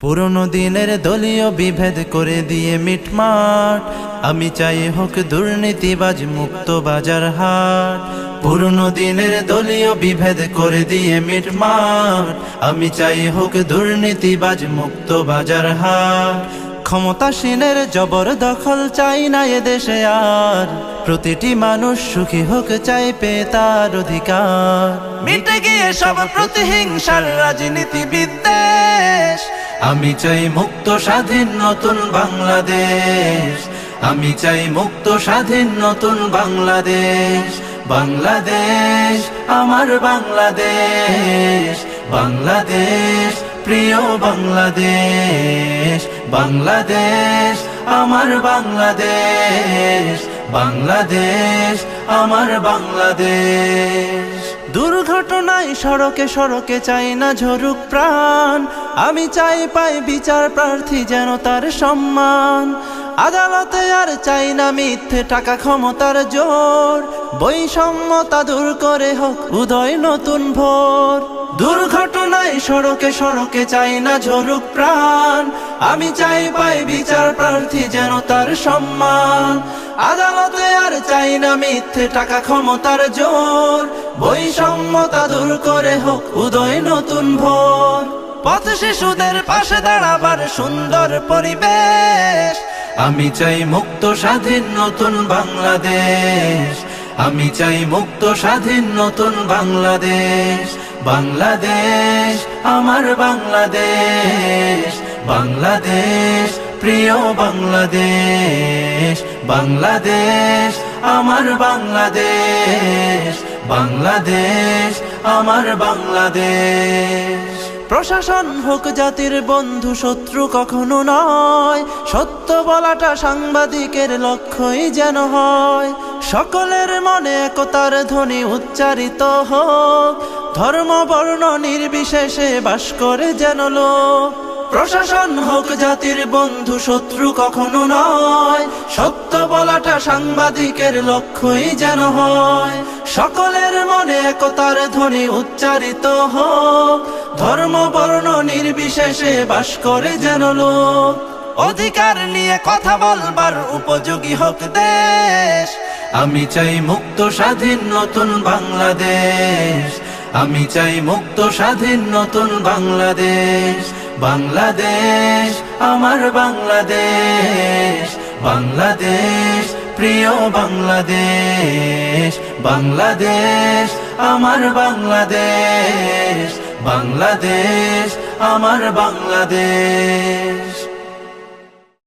পুরনো দিনের দলীয় বিভেদ করে দিয়ে মিটমাট, আমি চাই হোক দুর্নীতিবাজ মুক্ত বাজার হাট। পুরনো দিনের দলীয় বিভেদ করে দিয়ে মিটমাট, আমি চাই হোক দুর্নীতিবাজ মুক্ত বাজার হাট। ক্ষমতাসীনের জবরদখল চাই না এদেশে আর, প্রতিটি মানুষ সুখী হোক চাই পেয়ে তার অধিকার। মিটে গিয়ে সব প্রতিহিংসার রাজনীতি বিদ্বেষ, আমি চাই মুক্ত স্বাধীন নতুন বাংলাদেশ। আমি চাই মুক্ত স্বাধীন নতুন বাংলাদেশ। বাংলাদেশ আমার বাংলাদেশ, বাংলাদেশ প্রিয় বাংলাদেশ। বাংলাদেশ আমার বাংলাদেশ, বাংলাদেশ আমার বাংলাদেশ। দুর্ঘটনায় সড়কে সড়কে চাই না ঝরুক প্রাণ, আমি চাই পাই বিচার প্রার্থী যেন তার সম্মান। আদালতে আর চাই না মিথ্যে টাকা ক্ষমতার জোর, বৈষম্যতা দূর করে হোক উদয় নতুন ভোর। দুর্ঘটনায় সড়কে সড়কে চাই না ঝরুক প্রাণ, আমি চাই পাই বিচার প্রার্থী যেন তার সম্মান। আদালতে আর চাই না মিথ্যে টাকা ক্ষমতার জোর, বৈষম্যতা দূর করে হোক উদয় নতুন ভোর। পথ শিশুদের পাশে দাঁড়াবার সুন্দর পরিবেশ, আমি চাই মুক্ত স্বাধীন নতুন বাংলাদেশ। আমি চাই মুক্ত স্বাধীন নতুন বাংলাদেশ। বাংলাদেশ আমার বাংলাদেশ, বাংলাদেশ প্রিয় বাংলাদেশ। বাংলাদেশ আমার বাংলাদেশ, বাংলাদেশ আমার বাংলাদেশ। প্রশাসন হোক জাতির বন্ধু, শত্রু কখনো নয়, সত্য বলাটা সাংবাদিকের লক্ষ্যই যেন হয়। সকলের মনে একতার ধ্বনি উচ্চারিত হোক, ধর্ম বর্ণ নির্বিশেষে বাস করে যেন লোক। প্রশাসন হোক জাতির বন্ধু, শত্রু কখনো নয়, সত্য বলাটা সাংবাদিকের লক্ষ্যই যেন হয়। সকলের মনে একতার ধ্বনি উচ্চারিত হোক, ধর্ম বর্ণ নির্বিশেষে বাস করে যেন লোক। অধিকার নিয়ে কথা বলবার উপযোগী হোক দেশ, আমি চাই মুক্ত স্বাধীন নতুন বাংলাদেশ। আমি চাই মুক্ত স্বাধীন নতুন বাংলাদেশ। বাংলাদেশ আমার বাংলাদেশ, বাংলাদেশ প্রিয় বাংলাদেশ। বাংলাদেশ আমার বাংলাদেশ, বাংলাদেশ আমার বাংলাদেশ।